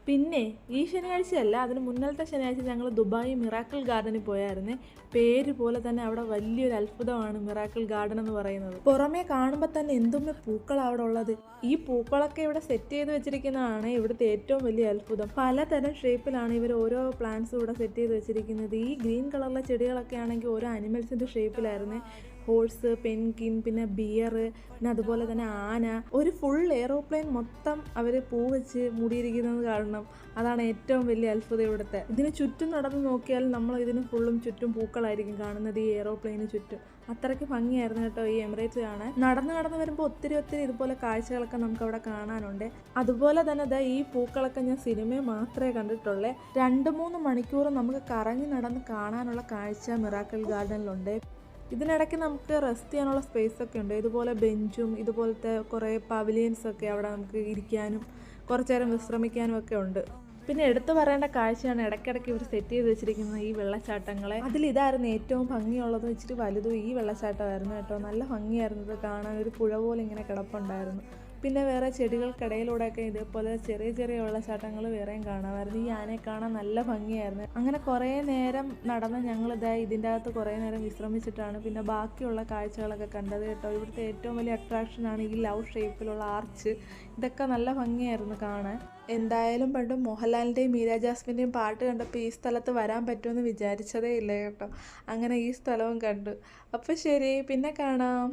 പിന്നെ ഈ ശനിയാഴ്ചയല്ല, അതിന് മുന്നലത്തെ ശനിയാഴ്ച ഞങ്ങൾ ദുബായ് മിറാക്കിൾ ഗാർഡനിൽ പോയായിരുന്നേ. പേര് പോലെ തന്നെ അവിടെ വലിയൊരു അത്ഭുതമാണ് മിറാക്കിൾ ഗാർഡൻ എന്ന് പറയുന്നത്. പുറമേ കാണുമ്പോൾ തന്നെ എന്തുമ്മേ പൂക്കളാണ് അവിടെ ഉള്ളത്. ഈ പൂക്കളൊക്കെ ഇവിടെ സെറ്റ് ചെയ്ത് വെച്ചിരിക്കുന്നതാണ് ഇവിടുത്തെ ഏറ്റവും വലിയ അത്ഭുതം. പലതരം ഷേപ്പിലാണ് ഇവർ ഓരോ പ്ലാന്റ്സും ഇവിടെ സെറ്റ് ചെയ്ത് വെച്ചിരിക്കുന്നത്. ഈ ഗ്രീൻ കളറിലെ ചെടികളൊക്കെ ആണെങ്കിൽ ഓരോ അനിമൽസിൻ്റെ ഷേപ്പിലായിരുന്നേ. ഹോഴ്സ്, പെൻകിൻ, പിന്നെ ബിയർ, പിന്നെ അതുപോലെ തന്നെ ആന. ഒരു ഫുൾ എയറോപ്ലെയിൻ മൊത്തം അവർ പൂ വെച്ച് മൂടിയിരിക്കുന്നത് കാണണം. അതാണ് ഏറ്റവും വലിയ അത്ഭുതം ഇവിടുത്തെ. ഇതിന് ചുറ്റും നടന്ന് നോക്കിയാൽ നമ്മൾ ഇതിന് ഫുള്ളും ചുറ്റും പൂക്കളായിരിക്കും കാണുന്നത്, ഈ എയറോപ്ലെയിന് ചുറ്റും. അത്രയ്ക്ക് ഭംഗിയായിരുന്നു കേട്ടോ ഈ എമിറേറ്റ്സ് കാണാൻ. നടന്ന് വരുമ്പോൾ ഒത്തിരി ഇതുപോലെ കാഴ്ചകളൊക്കെ നമുക്ക് അവിടെ കാണാനുണ്ട്. അതുപോലെ തന്നെ ഈ പൂക്കളൊക്കെ ഞാൻ സിനിമയിൽ മാത്രമേ കണ്ടിട്ടുള്ളൂ. 2-3 മണിക്കൂർ നമുക്ക് കറങ്ങി നടന്ന് കാണാനുള്ള കാഴ്ച മിറാക്കിൾ ഗാർഡനിലുണ്ട്. ഇതിനിടയ്ക്ക് നമുക്ക് റെസ്റ്റ് ചെയ്യാനുള്ള സ്പേസൊക്കെ ഉണ്ട്. ഇതുപോലെ ബെഞ്ചും ഇതുപോലത്തെ കുറേ പവലിയൻസൊക്കെ അവിടെ നമുക്ക് ഇരിക്കാനും കുറച്ച് നേരം വിശ്രമിക്കാനും ഒക്കെ ഉണ്ട്. പിന്നെ എടുത്തു പറയേണ്ട കാഴ്ചയാണ് ഇടയ്ക്കിടയ്ക്ക് ഇവർ സെറ്റ് ചെയ്ത് വെച്ചിരിക്കുന്ന ഈ വെള്ളച്ചാട്ടങ്ങളെ. അതിലിതായിരുന്നു ഏറ്റവും ഭംഗിയുള്ളതും ഇച്ചിരി വലുതും ഈ വെള്ളച്ചാട്ടമായിരുന്നു കേട്ടോ. നല്ല ഭംഗിയായിരുന്നു ഇത് കാണാൻ. ഒരു പുഴ പോലെ ഇങ്ങനെ കിടപ്പുണ്ടായിരുന്നു. പിന്നെ വേറെ ചെടികൾക്കിടയിലൂടെയൊക്കെ ഇതേപോലെ ചെറിയ വെള്ളച്ചാട്ടങ്ങൾ വേറെയും കാണാമായിരുന്നു. ഈ ആനയെ കാണാൻ നല്ല ഭംഗിയായിരുന്നു. അങ്ങനെ കുറേ നേരം നടന്ന് ഇതിൻ്റെ അകത്ത് കുറേ നേരം വിശ്രമിച്ചിട്ടാണ് പിന്നെ ബാക്കിയുള്ള കാഴ്ചകളൊക്കെ കണ്ടത് കേട്ടോ. ഇവിടുത്തെ ഏറ്റവും വലിയ അട്രാക്ഷനാണ് ഈ ലവ് ഷേപ്പിലുള്ള ആർച്ച്. ഇതൊക്കെ നല്ല ഭംഗിയായിരുന്നു കാണാൻ. എന്തായാലും പണ്ട് മോഹൻലാലിൻ്റെയും മീര ജാസ്മിൻ്റെയും പാട്ട് കണ്ടപ്പോൾ ഈ സ്ഥലത്ത് വരാൻ പറ്റുമെന്ന് വിചാരിച്ചതേ ഇല്ല കേട്ടോ. അങ്ങനെ ഈ സ്ഥലവും കണ്ടു. അപ്പോൾ ശരി, പിന്നെ കാണാം.